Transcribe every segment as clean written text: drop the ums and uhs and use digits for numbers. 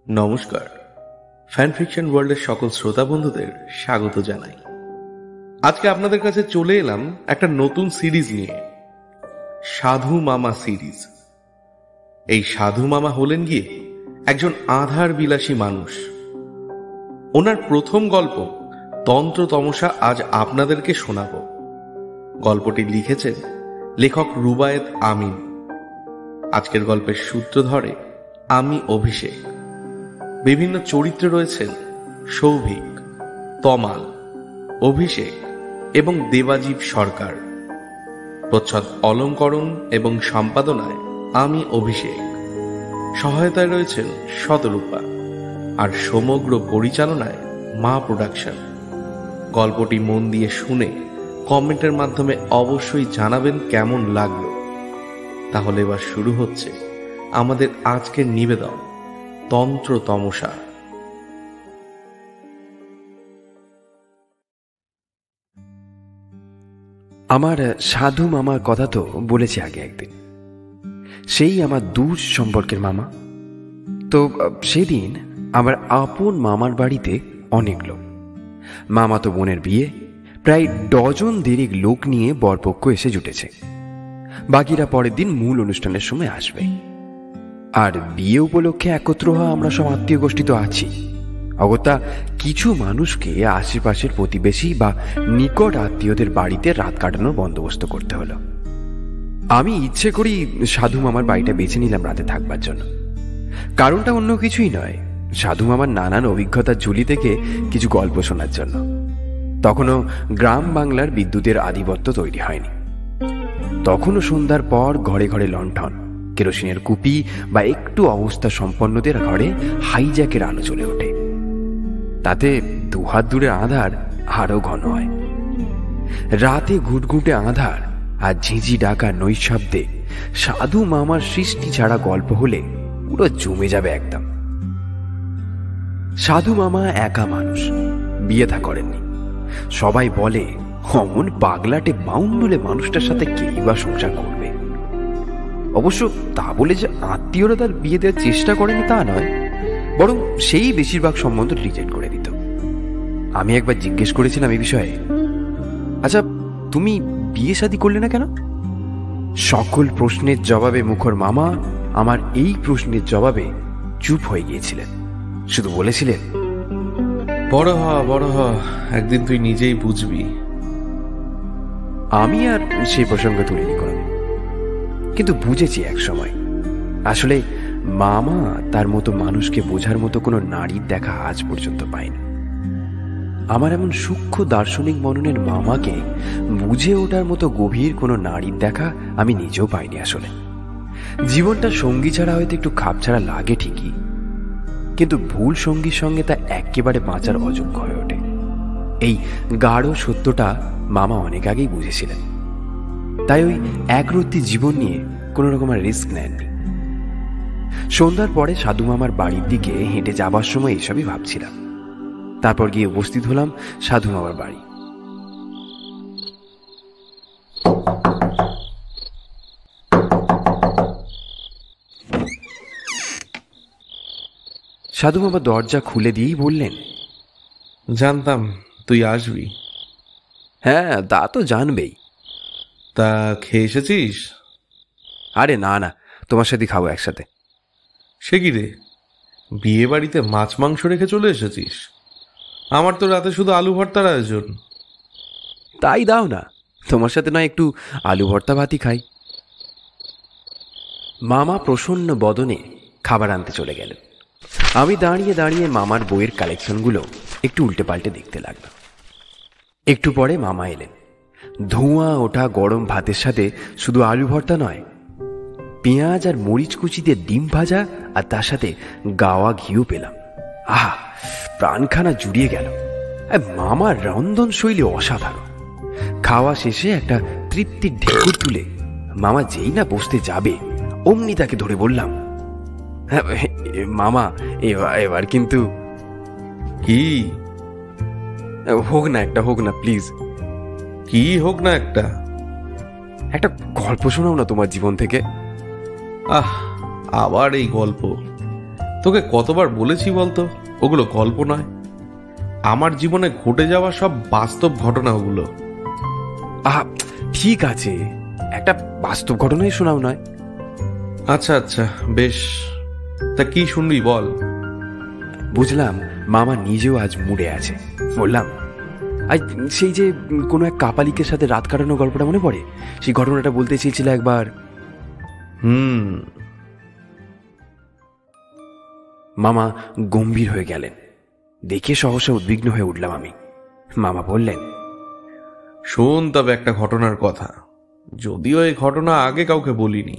নমস্কার, fan fiction ওয়ার্ল্ডের সকল শ্রোতা বন্ধুদের স্বাগত জানাই। আজকে আপনাদের কাছে চলে এলাম একটা নতুন সিরিজ নিয়ে, সাধু মামা সিরিজ। এই সাধু মামা হলেন গিয়ে একজন আধার বিলাসী মানুষ। ওনার প্রথম গল্প তন্ত্র তমসা আজ আপনাদেরকে শোনাব। গল্পটি লিখেছেন লেখক রুবায়েত আমিন। আজকের গল্পের সূত্র ধরে আমি অভিষেক। বিভিন্ন চরিত্রে রয়েছেন সৌভিক, তমাল, অভিষেক এবং দেবাজীব সরকার। প্রচ্ছদ অলঙ্করণ এবং সম্পাদনায় আমি অভিষেক। সহায়তায় রয়েছেন শতরূপা, আর সমগ্র পরিচালনায় মা প্রোডাকশন। গল্পটি মন দিয়ে শুনে কমেন্টের মাধ্যমে অবশ্যই জানাবেন কেমন লাগলো। তাহলে এবার শুরু হচ্ছে আমাদের আজকের নিবেদন, তন্ত্র তমসা। আমার সাধু মামার কথা তো বলেছি আগে একদিন। সেই আমার দূর সম্পর্কের মামা। তো সেদিন আমার আপন মামার বাড়িতে অনেক লোক। মামাতো বোনের বিয়ে, প্রায় ডজন দেড়েক লোক নিয়ে বরপক্ষ এসে জুটেছে। বাকিরা পরের দিন মূল অনুষ্ঠানের সময় আসবে। আর বিয়ে উপলক্ষে একত্র হওয়া আমরা সব আত্মীয় গোষ্ঠী তো আছি। অগত্যা কিছু মানুষকে আশেপাশের প্রতিবেশী বা নিকট আত্মীয়দের বাড়িতে রাত কাটানোর বন্দোবস্ত করতে হলো। আমি ইচ্ছে করি সাধু মামার বাড়িটা বেছে নিলাম রাতে থাকবার জন্য। কারণটা অন্য কিছুই নয়, সাধু মামার নানান অভিজ্ঞতার ঝুলি থেকে কিছু গল্প শোনার জন্য। তখনও গ্রাম বাংলার বিদ্যুতের আধিপত্য তৈরি হয়নি। তখনও সন্ধ্যার পর ঘরে ঘরে লণ্ঠন, কেরোসিনের কুপি বা একটু অবস্থা সম্পন্নদের ঘরে হাইজ্যাকের আলো জ্বলে ওঠে। তাতে দুহাত দূরের আঁধার আরো ঘন হয়। রাতে ঘুটঘুটে আঁধার আর ঝিঁঝি ডাকা নৈশব্দে সাধু মামার সৃষ্টি ছাড়া গল্প হলে পুরো জমে যাবে একদম। সাধু মামা একা মানুষ, বিয়ে থা করেননি। সবাই বলে অমন পাগলাটে বাউন্ডুলে মানুষটার সাথে কেই বা সংসার করবে। অবশ্য তা বলে যে আত্মীয়রা তার বিয়ে দেওয়ার চেষ্টা করেনি তা নয়, বরং সেই বেশিরভাগ সম্বন্ধ রিজেক্ট করে দিত। আমি একবার জিজ্ঞেস করেছিলাম এই বিষয়ে, আচ্ছা তুমি বিয়ে শাদী করলে না কেন? সকল প্রশ্নের জবাবে মুখর মামা আমার এই প্রশ্নের জবাবে চুপ হয়ে গিয়েছিলেন। শুধু বলেছিলেন, বড় হ, একদিন তুই নিজেই বুঝবি। আমি আর সেই প্রসঙ্গ তুলিনি কোনোদিন, কিন্তু বুঝেছি এক সময় আসলে মামা তার মতো মানুষকে বোঝার মতো কোনো নারীর দেখা আজ পর্যন্ত পায়নি। আমার এমন সূক্ষ্ম দার্শনিক মননের মামাকে বুঝে ওঠার মতো গভীর কোনো নারীর দেখা আমি নিজেও পাইনি আসলে। জীবনটা সঙ্গী ছাড়া হয়তো একটু খাপ ছাড়া লাগে ঠিকই, কিন্তু ভুল সঙ্গীর সঙ্গে তা একেবারে বাঁচার অযোগ্য হয়ে ওঠে। এই গাঢ় সত্যটা মামা অনেক আগেই বুঝেছিলেন। তাই ওই একরত্তি জীবন নিয়ে কোনো রকমের রিস্ক নেননি। সন্ধ্যার পরে সাধু মামার বাড়ির দিকে হেঁটে যাবার সময় এসবই ভাবছিলাম। তারপর গিয়ে উপস্থিত হলাম সাধু মামার বাড়ি। সাধু মামা দরজা খুলে দিয়েই বললেন, জানতাম তুই আসবি। হ্যাঁ তা তো জানবেই। তা খেয়ে এসেছিস? আরে না না, তোমার সাথে খাবো একসাথে। সে কি রে, বিয়ে বাড়িতে মাছ মাংস রেখে চলে এসেছিস? আমার তো রাতে শুধু আলু ভর্তার আয়োজন। তাই দাও না, তোমার সাথে নয় একটু আলু ভর্তা ভাতই খাই। মামা প্রসন্ন বদনে খাবার আনতে চলে গেলেন। আমি দাঁড়িয়ে দাঁড়িয়ে মামার বইয়ের কালেকশনগুলো একটু উল্টে পাল্টে দেখতে লাগলাম। একটু পরে মামা এলেন। ধোঁয়া ওঠা গরম ভাতের সাথে শুধু আলু ভর্তা নয়, পেঁয়াজ আর মরিচ কুচিতে ডিম ভাজা, আর তার সাথে গাওয়া ঘিও পেলাম। আহা, প্রাণখানা জুড়িয়ে গেল। মামার রন্ধন শৈলী অসাধারণ। খাওয়া শেষে একটা তৃপ্তির ঢেকুর তুলে মামা যেই না বসতে যাবে অমনি তাকে ধরে বললাম, মামা এবার কিন্তু। কি হোক না একটা, হোক না প্লিজ। কি হোক না একটা? একটা গল্প শোনাও না তোমার জীবন থেকে। আবার এই গল্প? তোকে কতবার বলেছি বলতো, ওগুলো গল্প নয়, আমার জীবনে ঘটে যাওয়া সব বাস্তব ঘটনা ওগুলো। ঠিক আছে, একটা বাস্তব ঘটনাই শোনাও নয়। আচ্ছা আচ্ছা বেশ, তা কি শুনবি বল। বুঝলাম মামা নিজেও আজ মুডে আছে। বললাম, আজ সেই যে কোনো এক কাপালিকের সাথে রাত কাটানোর গল্পটা মনে পড়ে, সেই ঘটনাটা বলতে চেয়েছিল একবার। মামা গম্ভীর হয়ে গেলেন। দেখে সহসা উদ্বিগ্ন হয়ে উঠলাম আমি। মামা বললেন, শোন তবে একটা ঘটনার কথা, যদিও এই ঘটনা আগে কাউকে বলিনি।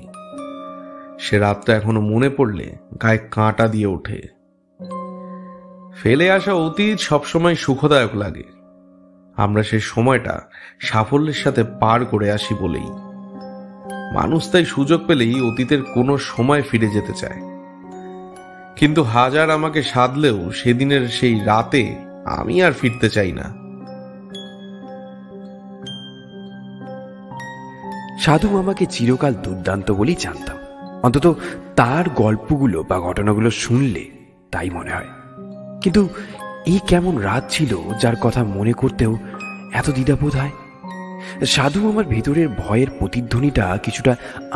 সে রাতটা এখনো মনে পড়লে গায়ে কাঁটা দিয়ে ওঠে। ফেলে আসা অতীত সবসময় সুখদায়ক লাগে, আমরা সেই সময়টা সাফল্যের সাথে পার করে আসি বলেই। মানুষ তাই সুযোগ পেলেই অতীতের কোনো সময় ফিরে যেতে চায়, কিন্তু হাজার আমাকে সাধলেও সেদিনের সেই রাতে আমি আর ফিরতে চাই না। সাধু মামাকে চিরকাল দুর্দান্ত বলেই জানতাম, অন্তত তার গল্পগুলো বা ঘটনাগুলো শুনলে তাই মনে হয়। কিন্তু এই কেমন রাত ছিল যার কথা মনে করতেও এত দ্বিধাবোধ হয়। সাধু আমার ভেতরের ভয়ের প্রতিধ্বনিটা কিছুটা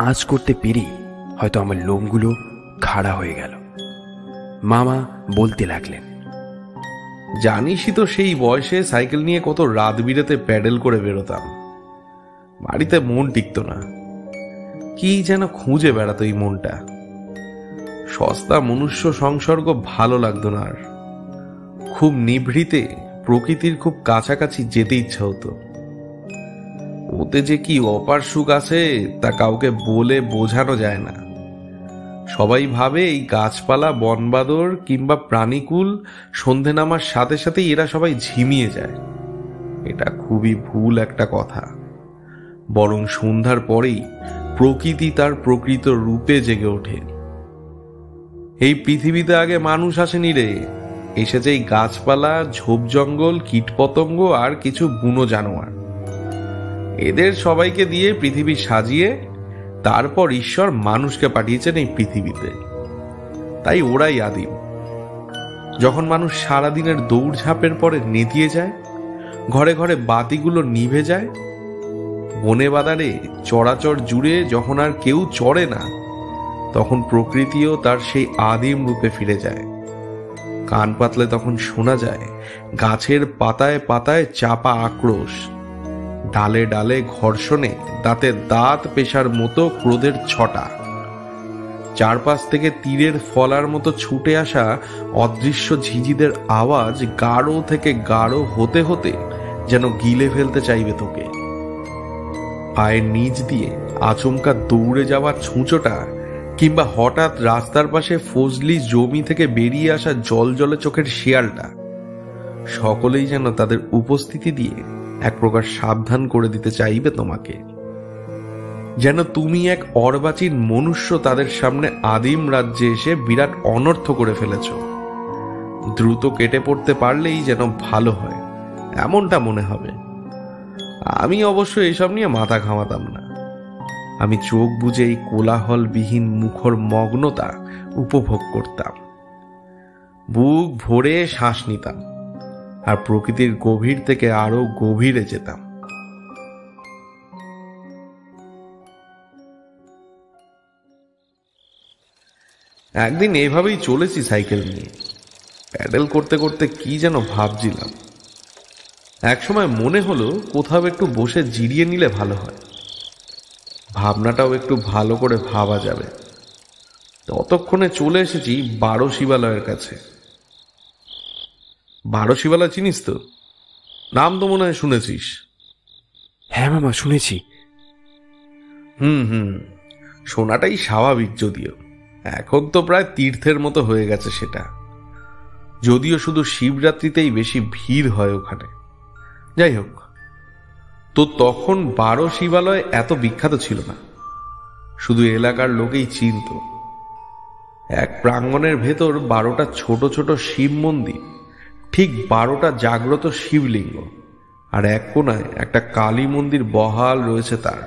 আঁচ করতে পেরেই হয়তো আমার লোমগুলো খাড়া হয়ে গেল। মামা বলতে লাগলেন, জানিসই তো সেই বয়সে সাইকেল নিয়ে কত রাত বিরেতে প্যাডেল করে বেরোতাম। বাড়িতে মন টিকত না, কি যেন খুঁজে বেড়াতো এই মনটা। সস্তা মনুষ্য সংসর্গ ভালো লাগতো না আর। খুব নিভৃতে প্রকৃতির খুব কাছাকাছি যেতে ইচ্ছা হতো। ওতে যে কি অপার সুখ আছে তা কাউকে বলে বোঝানো যায় না। সবাই ভাবে এই গাছপালা, বনবাদর কিংবা প্রাণীকুল সন্ধে নামার সাথে সাথেই এরা সবাই ঝিমিয়ে যায়। এটা খুবই ভুল একটা কথা। বরং সন্ধ্যার পরেই প্রকৃতি তার প্রকৃত রূপে জেগে ওঠে। এই পৃথিবীতে আগে মানুষ আসেনি রে, এসেছে এই গাছপালা, ঝোপ জঙ্গল, কীটপতঙ্গ আর কিছু বুনো জানোয়ার। এদের সবাইকে দিয়ে পৃথিবী সাজিয়ে তারপর ঈশ্বর মানুষকে পাঠিয়েছেন এই পৃথিবীতে। তাই ওরাই আদিম। যখন মানুষ সারাদিনের দৌড়ঝাঁপের পরে নেতিয়ে যায়, ঘরে ঘরে বাতিগুলো নিভে যায়, বনে বাদারে চরাচর জুড়ে যখন আর কেউ চড়ে না, তখন প্রকৃতিও তার সেই আদিম রূপে ফিরে যায়। কান পাতলে তখন শোনা যায় গাছের পাতায় পাতায় চাপা আক্রোশ, ডালে ডালে ঘর্ষণে দাঁতে দাঁত পেশার মতো ক্রোধের ছটা। চারপাশ থেকে তীরের ফলার মতো ছুটে আসা অদৃশ্য ঝিঝিদের আওয়াজ গাঢ় থেকে গাঢ় হতে হতে যেন গিলে ফেলতে চাইবে তোকে। পায়ের নিচ দিয়ে আচমকা দৌড়ে যাওয়ার ছুঁচোটা, কিংবা হঠাৎ রাস্তার পাশে ফজলি জমি থেকে বেরিয়ে আসা জল জলে চোখের শিয়ালটা, সকলেই যেন তাদের উপস্থিতি দিয়ে এক প্রকার সাবধান করে দিতে চাইবে তোমাকে, যেন তুমি এক অর্বাচীন মনুষ্য তাদের সামনে আদিম রাজ্যে এসে বিরাট অনর্থ করে ফেলেছ। দ্রুত কেটে পড়তে পারলেই যেন ভালো হয়, এমনটা মনে হবে। আমি অবশ্য এসব নিয়ে মাথা ঘামাতাম না। আমি চোখ বুজে এই কোলাহলবিহীন মুখর মগ্নতা উপভোগ করতাম, বুক ভরে শ্বাস নিতাম, আর প্রকৃতির গভীর থেকে আরো গভীরে যেতাম। একদিন এভাবেই চলেছি সাইকেল নিয়ে, প্যাডেল করতে করতে কি যেন ভাবছিলাম। একসময় মনে হলো কোথাও একটু বসে জিরিয়ে নিলে ভালো হয়, ভাবনাটাও একটু ভালো করে ভাবা যাবে। ততক্ষণে চলে এসেছি 12 শিবালয়ের কাছে। 12 শিবালয় চিনিস তো? নাম তো মনে হয় শুনেছিস। হ্যাঁ মামা, শুনেছি। শোনাটাই স্বাভাবিক, যদিও এখন তো প্রায় তীর্থের মতো হয়ে গেছে সেটা। যদিও শুধু শিবরাত্রিতেই বেশি ভিড় হয় ওখানে। যাই হোক, তো তখন 12 শিবালয় এত বিখ্যাত ছিল না, শুধু এলাকার লোকেই চিনত। এক প্রাঙ্গণের ভেতর 12টা ছোট ছোট শিব মন্দির, ঠিক 12টা জাগ্রত শিবলিঙ্গ, আর এক কোনায় একটা কালী মন্দির বহাল রয়েছে তার।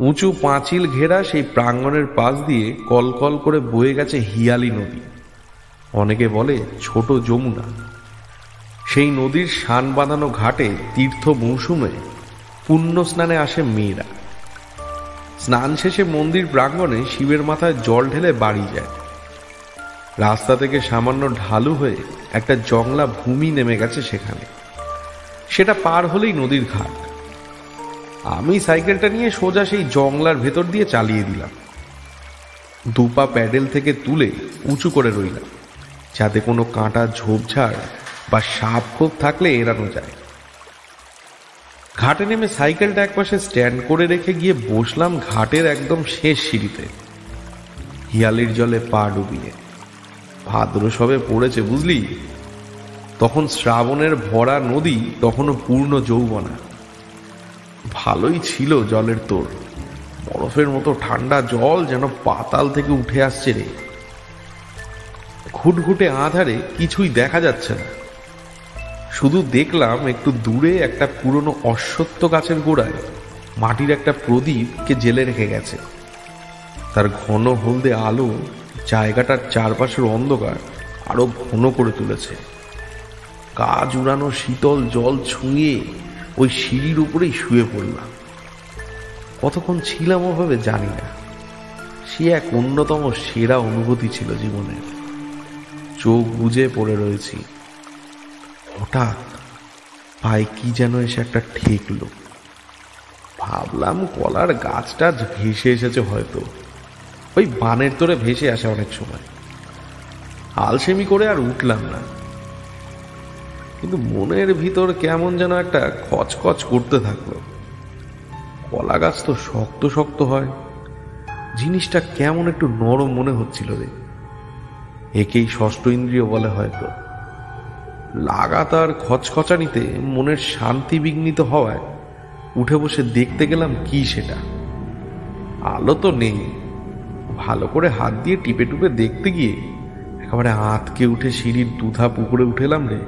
উঁচু পাঁচিল ঘেরা সেই প্রাঙ্গণের পাশ দিয়ে কলকল করে বয়ে গেছে হিয়ালি নদী, অনেকে বলে ছোট যমুনা। সেই নদীর শান বাঁধানো ঘাটে তীর্থ মৌসুমে পুণ্য স্নানে আসে মেয়েরা। স্নান শেষে মন্দির প্রাঙ্গণে শিবের মাথায় জল ঢেলে বাড়ি যায়। রাস্তা থেকে সামান্য ঢালু হয়ে একটা জংলা ভূমি নেমে গেছে সেখানে। সেটা পার হলেই নদীর ঘাট। আমি সাইকেলটা নিয়ে সোজা সেই জংলার ভেতর দিয়ে চালিয়ে দিলাম। দুপা প্যাডেল থেকে তুলে উঁচু করে রইলাম, যাতে কোনো কাঁটা ঝোপঝাড় বা সাপ খোপ থাকলে এড়ানো যায়। ঘাটে নেমে সাইকেলটা একপাশে স্ট্যান্ড করে রেখে গিয়ে বসলাম ঘাটের একদম শেষ সিঁড়িতে, হিয়ালির জলে পা ডুবিয়ে। ভাদ্র সবে পড়েছে বুঝলি, তখন শ্রাবণের ভরা নদী তখনও পূর্ণ যৌবনা। ভালোই ছিল জলের তোর, বরফের মতো ঠান্ডা জল যেন পাতাল থেকে উঠে আসছে রে। ঘুটঘুটে আঁধারে কিছুই দেখা যাচ্ছে না, শুধু দেখলাম একটু দূরে একটা পুরনো অশ্বত্থ গাছের গোড়ায় মাটির একটা প্রদীপকে জেলে রেখে গেছে। তার ঘন হলদে আলো জায়গাটার চারপাশের অন্ধকার আরো ঘন করে তুলেছে। গা জুড়ানো শীতল জল ছুঁয়ে ওই সিঁড়ির উপরেই শুয়ে পড়লাম। কতক্ষণ ছিলাম ওভাবে জানি না, সে এক অন্যতম সেরা অনুভূতি ছিল জীবনের। চোখ বুজে পড়ে রয়েছি, হঠাৎ পায়ে কি যেন এসে একটা ঠেকলো। ভাবলাম কলার গাছটা ভেসে এসেছে হয়তো, ওই বানের তোরে ভেসে আসে অনেক সময়। আলসেমি করে আর উঠলাম না, কিন্তু মনের ভিতর কেমন যেন একটা খচখচ করতে থাকলো। কলা গাছ তো শক্ত শক্ত হয়, জিনিসটা কেমন একটু নরম মনে হচ্ছিল রে। একেই ষষ্ঠ ইন্দ্রিয় বলে হয়তো। লাগাতার খচখচানিতে মনের শান্তি বিঘ্নিত হওয়ায় উঠে বসে দেখতে গেলাম কি সেটা। আলো তো নেই, ভালো করে হাত দিয়ে টিপে টুপে দেখতে গিয়ে একেবারে আঁতকে উঠে সিঁড়ির দুধা পুকুরে উঠেলাম রে।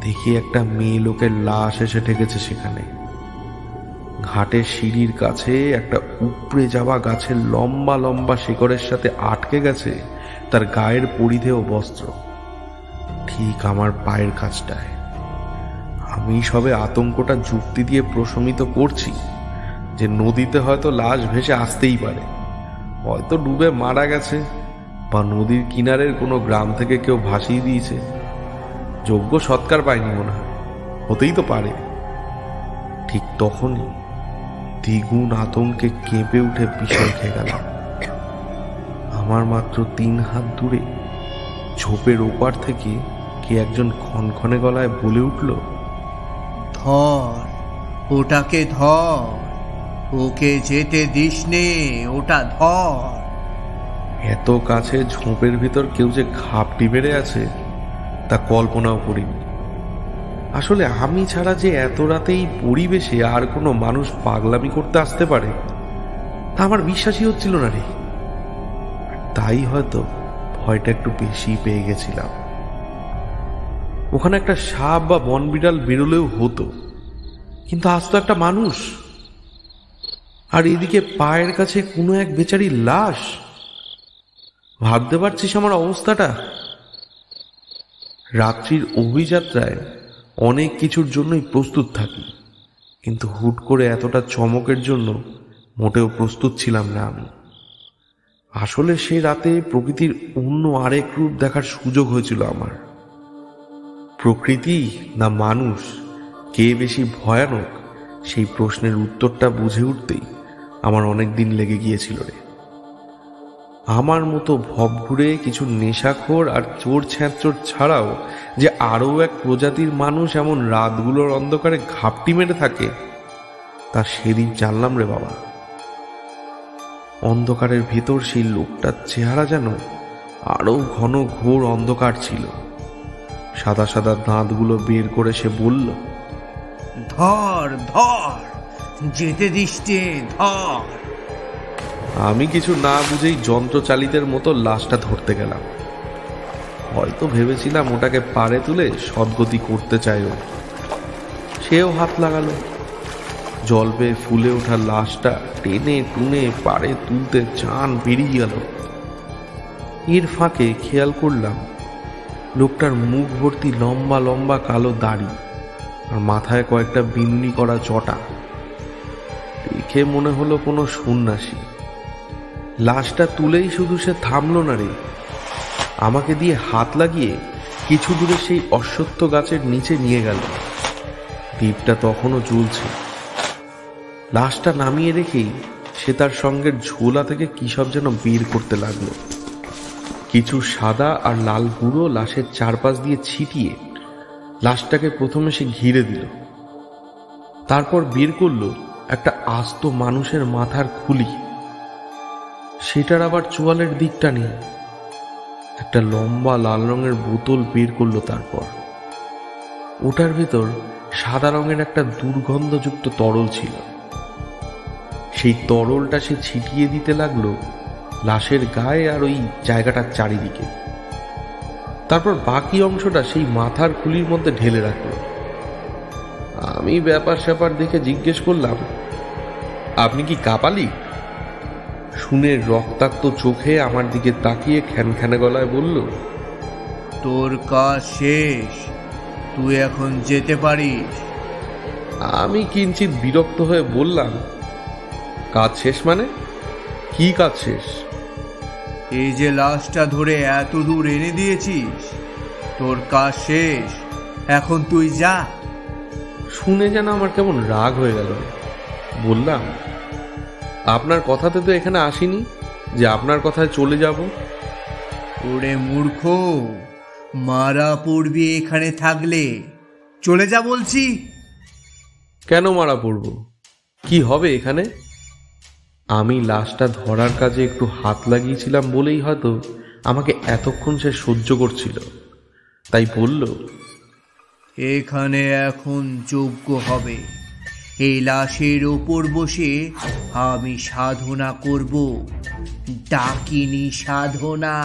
দেখি একটা মেয়ে লোকের লাশ এসে ঠেকেছে সেখানে। ঘাটের সিঁড়ির কাছে একটা উপড়ে যাওয়া গাছের লম্বা লম্বা শিকড়ের সাথে আটকে গেছে তার গায়ের পরিধেয় বস্ত্র, ঠিক আমার পায়ের কাছটায়। আমি সবে আতঙ্কটা যুক্তি দিয়ে প্রশমিত করছি যে নদীতে হয়তো লাশ ভেসে আসতেই পারে, হয়তো ডুবে মারা গেছে, বা নদীর কিনারের কোনো গ্রাম থেকে কেউ ভাসিয়ে দিয়েছে। যোগ্য সৎকার পায়নি মনে হয়, হতেই তো পারে। ঠিক তখনই দ্বিগুণ আতঙ্কে কেঁপে উঠে বিষয় খেয়ে গেলাম। আমার মাত্র 3 হাত দূরে ঝোপের ওপার থেকে কে একজন খনখনে গলায় বলে উঠল, ধর ওটাকে, ধর ওকে যেতে দিস নে, ওটা ধর। এত কাছে ঝোপের ভিতর কেউ যে ঘাপটি মেরে আছে তা কল্পনাও করিনি। আসলে আমি ছাড়া যে এত রাতেই পরিবেশে আর কোনো মানুষ পাগলামি করতে আসতে পারে তা আমার বিশ্বাসই হচ্ছিল না রে। তাই হয়তো ভয়টা একটু বেশি পেয়ে গেছিলাম। ওখানে একটা সাপ বা বনবিড়াল বেরোলেও হতো, কিন্তু আজ তো একটা মানুষ, আর এদিকে পায়ের কাছে কোনো এক বেচারির লাশ। ভাবতে পারছিস আমার অবস্থাটা? রাত্রির অভিযাত্রায় অনেক কিছুর জন্যই প্রস্তুত থাকি, কিন্তু হুট করে এতটা চমকের জন্য মোটেও প্রস্তুত ছিলাম না আমি। আসলে সেই রাতে প্রকৃতির অন্য আরেক রূপ দেখার সুযোগ হয়েছিল আমার। প্রকৃতি না মানুষ, কে বেশি ভয়ানক, সেই প্রশ্নের উত্তরটা বুঝে উঠতেই আমার অনেক দিন লেগে গিয়েছিল রে। আমার মতো ভবঘুরে কিছু নেশাখোর আর চোর ছ্যাঁচোর ছাড়াও যে আরও এক প্রজাতির মানুষ এমন রাতগুলোর অন্ধকারে ঘাপটি মেরে থাকে তা সেদিন জানলাম রে বাবা। অন্ধকারের ভেতর সেই লোকটার চেহারা যেন আরো ঘন ঘোর অন্ধকার ছিল। সাদা সাদা দাঁতগুলো বের করে সে বলল, ধর ধর, যেতে দিস নে, ধর। আমি কিছু না বুঝেই যন্ত্রচালিতের মতো লাশটা ধরতে গেলাম। হয়তো ভেবেছিলাম ওটাকে পাড়ে তুলে সদ্গতি করতে চাইও। সেও হাত লাগালো। জল বেয়ে ফুলে ওঠা লাশটা টেনে টুনে পাড়ে তুলতে চান বেরিয়ে গেল। এর ফাঁকে খেয়াল করলাম লোকটার মুখ ভর্তি লম্বা লম্বা কালো দাড়ি আর মাথায় কয়েকটা বিন্নি করা চটা। দেখে মনে হলো কোনো সন্ন্যাসী। লাশটা তুলেই শুধু সে থামলো না রে, আমাকে দিয়ে হাত লাগিয়ে কিছু দূরে সেই অশ্বত্থ গাছের নিচে নিয়ে গেল। দ্বীপটা তখনও জ্বলছে। লাশটা নামিয়ে রেখেই সে তার সঙ্গের ঝোলা থেকে কি সব যেন বের করতে লাগলো। কিছু সাদা আর লাল গুঁড়ো লাশের চারপাশ দিয়ে ছিটিয়ে লাশটাকে প্রথমে সে ঘিরে দিল। তারপর বের করলো একটা আস্ত মানুষের মাথার খুলি। সেটার আবার চোয়ালের দিকটা নেই। একটা লম্বা লাল রঙের বোতল বের করলো। তারপর ওটার ভেতর সাদা রঙের একটা দুর্গন্ধযুক্ত তরল ছিল। সেই তরলটা সে ছিটিয়ে দিতে লাগলো লাশের গায়ে আর ওই জায়গাটার চারিদিকে। তারপর বাকি অংশটা সেই মাথার খুলির মধ্যে ঢেলে রাখলো। আমি ব্যাপার স্যাপার দেখে জিজ্ঞেস করলাম, আপনি কি কাপালি? শুনে রক্তাক্ত চোখে আমার দিকে তাকিয়ে খ্যানখ্যানে গলায় বলল, তোর কাজ শেষ, তুই এখন যেতে পারিস। আমি কিঞ্চিত বিরক্ত হয়ে বললাম, কাজ শেষ মানে? কি কাজ শেষ? এই যে লাশটা ধরে এত দূর এনে দিয়েছিস, তোর কাজ শেষ, এখন তুই যা। শুনে যেন আমার কেমন রাগ হয়ে গেল। বললাম, আপনার কথাতে তো এখানে আসিনি যে আপনার কথায় চলে যাব। ওরে মূর্খ, মারা পড়বি এখানে থাকলে। চলে যা বলছি। কেন মারা পড়ব? কি হবে এখানে? আমি লাশটা ধরার কাজে একটু হাত লাগিয়েছিলাম বলেই হয়তো আমাকে এতক্ষণ সে সহ্য করছিল। তাই বলল, এখানে এখন যজ্ঞ হবে। এই লাশের ওপর বসে আমি সাধনা করব, ডাকিনী সাধনা।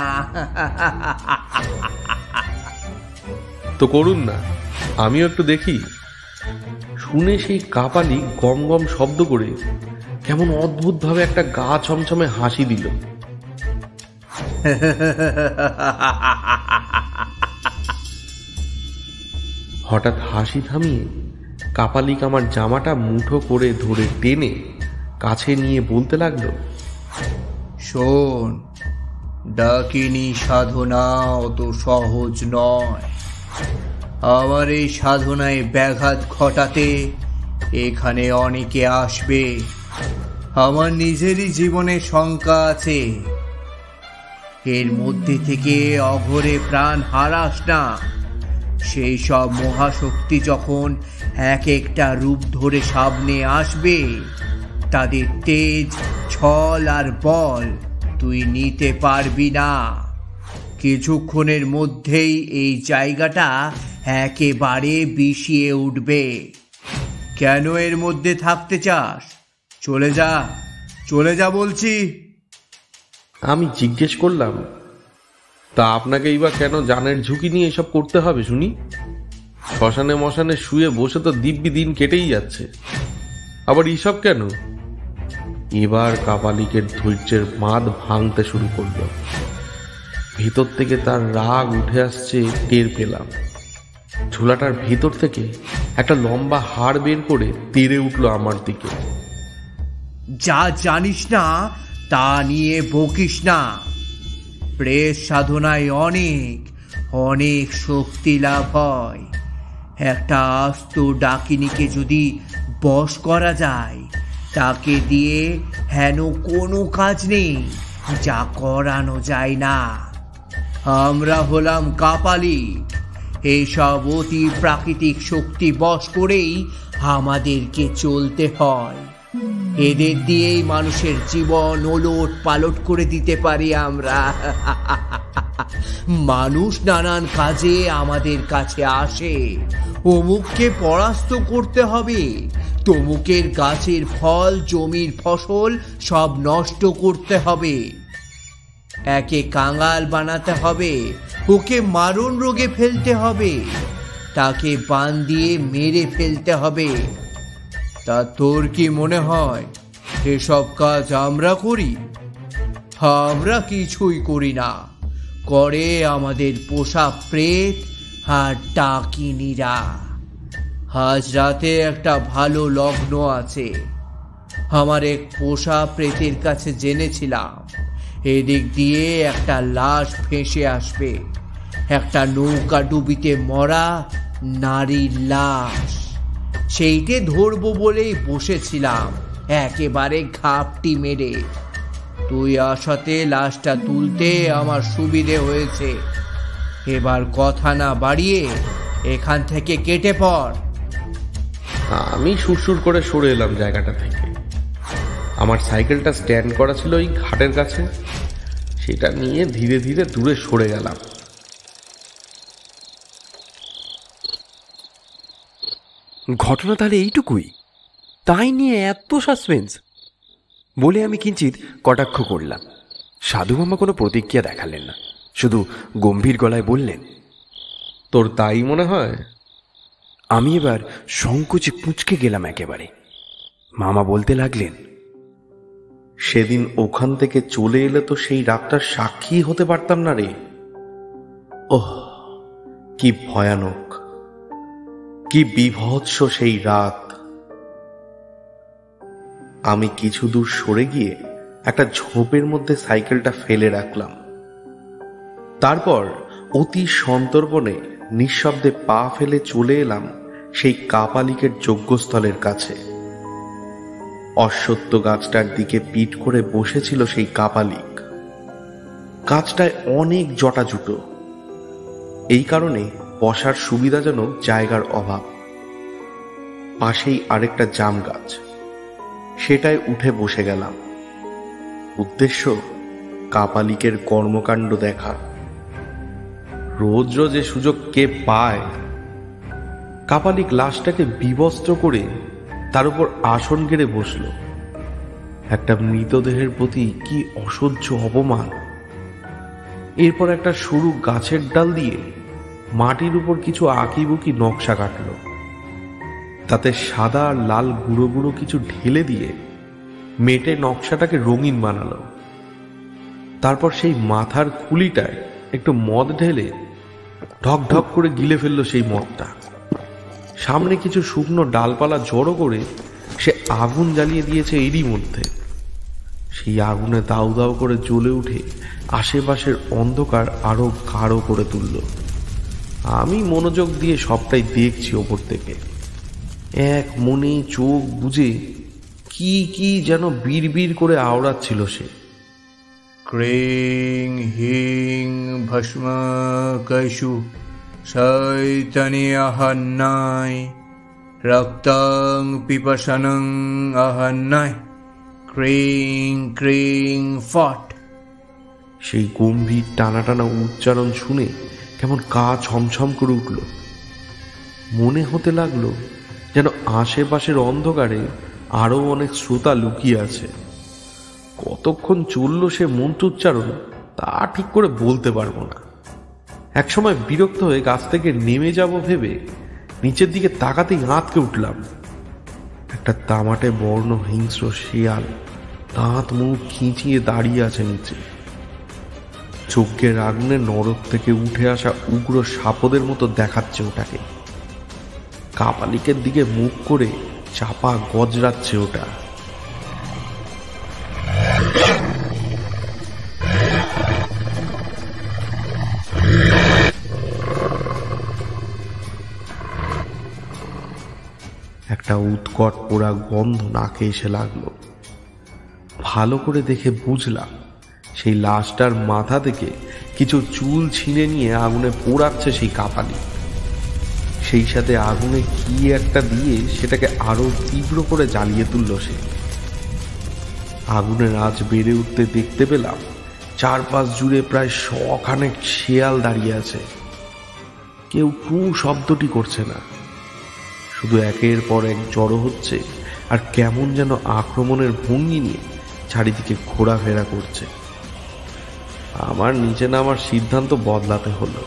তো করুন না, আমিও একটু দেখি। শুনে সেই কাপালি গম গম শব্দ করে কেমন অদ্ভুতভাবে একটা গা ছমছমে হাসি দিল। হঠাৎ হাসি থামিয়ে কাপালিক আমার জামাটা মুঠো করে ধরে টেনে কাছে নিয়ে বলতে লাগলো, শোন, ডাকিনী সাধনা অত সহজ নয়। আমার এই সাধনায় ব্যাঘাত ঘটাতে এখানে অনেকে আসবে। আমার নিজেরই জীবনে শঙ্কা আছে। এর মধ্যে থেকে অঘরে প্রাণ হারাস না। সেই সব মহাশক্তি যখন এক একটা রূপ ধরে সামনে আসবে, তাদের তেজ, ছল আর বল তুই নিতে পারবি না। কিছুক্ষণের মধ্যেই এই জায়গাটা একেবারে বিষিয়ে উঠবে। কেন এর মধ্যে থাকতে চাস? চলে যা, চলে যা বলছি। আমি জিজ্ঞেস করলাম, তা আপনাকে এইবার কেন জানের ঝুঁকি নিয়ে এসব করতে হবে শুনি? শ্মশানে মশানে শুয়ে বসে তো দিব্যি দিন কেটেই যাচ্ছে, আবার এইসব কেন? এবার কাপালিকের ধৈর্যের বাঁধ ভাঙতে শুরু করলো। ভেতর থেকে তার রাগ উঠে আসছে টের পেলাম। ঝোলাটার ভেতর থেকে একটা লম্বা হাড় বের করে তেড়ে উঠলো আমার দিকে। যা জানিস না তা নিয়ে বকিস না। প্রেস সাধনায় অনেক অনেক শক্তি লাভ হয়। একটা আস্ত ডাকিনীকে যদি বশ করা যায়, তাকে দিয়ে হেন কোনো কাজ নেই যা করানো যায় না। আমরা হলাম কাপালি। এইসব অতি প্রাকৃতিক শক্তি বশ করেই আমাদেরকে চলতে হয়। এদের দিয়েই মানুষের জীবন ওলট পালট করে দিতে পারি আমরা। মানুষ নানান কাজে আমাদের কাছে আসে। অমুককে পরাস্ত করতে হবে, তমুকের গাছের ফল, জমির ফসল সব নষ্ট করতে হবে। একে কাঙাল বানাতে হবে, ওকে মারণ রোগে ফেলতে হবে, তাকে বান দিয়ে মেরে ফেলতে হবে। তা তোর কি মনে হয় এসব কাজ আমরা করি? আমরা কিছুই করি না, করে আমাদের পোষা প্রেত আর ডাকিনীরা। আজ রাতে একটা ভালো লগ্ন আছে। আমার এক পোষা প্রেতের কাছে জেনেছিলাম এদিক দিয়ে একটা লাশ ভেসে আসবে, একটা নৌকা ডুবিতে মরা নারীর লাশ। সেইটে ধরবো বলেই বসেছিলাম একেবারে ঘাপটি মেরে। তুই আসাতে লাশটা তুলতে আমার সুবিধে হয়েছে। এবার কথা না বাড়িয়ে এখান থেকে কেটে পড়। আমি সুরসুর করে সরে এলাম জায়গাটা থেকে। আমার সাইকেলটা স্ট্যান্ড করা ছিল ওই ঘাটের কাছে, সেটা নিয়ে ধীরে ধীরে দূরে সরে গেলাম। ঘটনা তাহলে এইটুকুই? তাই নিয়ে এত সাসপেন্স? বলে আমি কিঞ্চিত কটাক্ষ করলাম। সাধু মামা কোনো প্রতিক্রিয়া দেখালেন না, শুধু গম্ভীর গলায় বললেন, তোর তাই মনে হয়? আমি এবার সংকোচে কুঁচকে গেলাম একেবারে। মামা বলতে লাগলেন, সেদিন ওখান থেকে চলে এলে তো সেই রাতটার সাক্ষী হতে পারতাম না রে। ওহ, কি ভয়ানক, কি বিভৎস সেই রাত। আমি কিছু দূর সরে গিয়ে একটা ঝোপের মধ্যে সাইকেলটা ফেলে রাখলাম। তারপর অতি সন্তর্পণে নিঃশব্দে পা ফেলে চলে এলাম সেই কাপালিকের যজ্ঞস্থলের কাছে। অশ্বত্থ গাছটার দিকে পিঠ করে বসেছিল সেই কাপালিক। গাছটায় অনেক জটাজুটো, এই কারণে বসার সুবিধাজনক জায়গার অভাব। পাশেই আরেকটা জাম গাছ, সেটায় উঠে বসে গেলাম। উদ্দেশ্য কাপালিকের কর্মকাণ্ড দেখা। রোজ রোজ এ সুযোগ কে পায়? কাপালিক লাশটাকে বিবস্ত্র করে তার উপর আসন গেড়ে বসল। একটা মৃতদেহের প্রতি কি অসহ্য অপমান। এরপর একটা সরু গাছের ডাল দিয়ে মাটির উপর কিছু আঁকিবুকি নকশা কাটল। তাতে সাদা আর লাল গুঁড়ো গুঁড়ো কিছু ঢেলে দিয়ে মেটে নকশাটাকে রঙিন বানালো। তারপর সেই মাথার খুলিটায় একটু মদ ঢেলে ঢক ঢক করে গিলে ফেললো সেই মদটা। সামনে কিছু শুকনো ডালপালা জড়ো করে সে আগুন জ্বালিয়ে দিয়েছে এরই মধ্যে। সেই আগুনে দাউ দাউ করে জ্বলে উঠে আশেপাশের অন্ধকার আরো গাঢ় করে তুলল। আমি মনোযোগ দিয়ে সবটাই দেখছি ওপর থেকে। এক মনে চোখ বুজে কি কি যেন বিড়বিড় করে আওড়াচ্ছিল সে। ক্রিং হিং ভস্ম কশু শৈতনি আহন্নায় রক্তং পিপাসনং আহন্নায় ক্রিং ক্রিং ফট। সেই গম্ভীর টানা টানা উচ্চারণ শুনে কেমন গা ছমছম করে উঠল। মনে হতে লাগলো যেন আশেপাশের অন্ধকারে আরো অনেক শ্রোতা লুকিয়ে আছে। কতক্ষণ চলল সে মন্ত্রোচ্চারণ তা ঠিক করে বলতে পারবো না। একসময় বিরক্ত হয়ে গাছ থেকে নেমে যাব ভেবে নিচের দিকে তাকাতেই আঁতকে উঠলাম। একটা তামাটে বর্ণ হিংস্র শিয়াল দাঁত মুখ খিঁচিয়ে দাঁড়িয়ে আছে নিচে। চোখের আগুনে নরক থেকে উঠে আসা উগ্র সাপদের মতো দেখাচ্ছে ওটাকে। কাপালিকের দিকে মুখ করে চাপা গজরাচ্ছে ওটা। একটা উৎকট পোড়া গন্ধ নাকে এসে লাগলো। ভালো করে দেখে বুঝলাম সেই লাশটার মাথা থেকে কিছু চুল ছিঁড়ে নিয়ে আগুনে পোড়াচ্ছে সেই কাপালি। সেই সাথে আগুনে কি একটা দিয়ে সেটাকে আরো তীব্র করে জ্বালিয়ে তুলল সে। আগুনের আঁচ বেড়ে উঠতে দেখতে পেলাম চারপাশ জুড়ে প্রায় 100 খানেক শেয়াল দাঁড়িয়ে আছে। কেউ টু শব্দটি করছে না, শুধু একের পর এক জড়ো হচ্ছে আর কেমন যেন আক্রমণের ভঙ্গি নিয়ে চারিদিকে ঘোরাফেরা করছে। আমার নিচে নামার সিদ্ধান্ত বদলাতে হলো।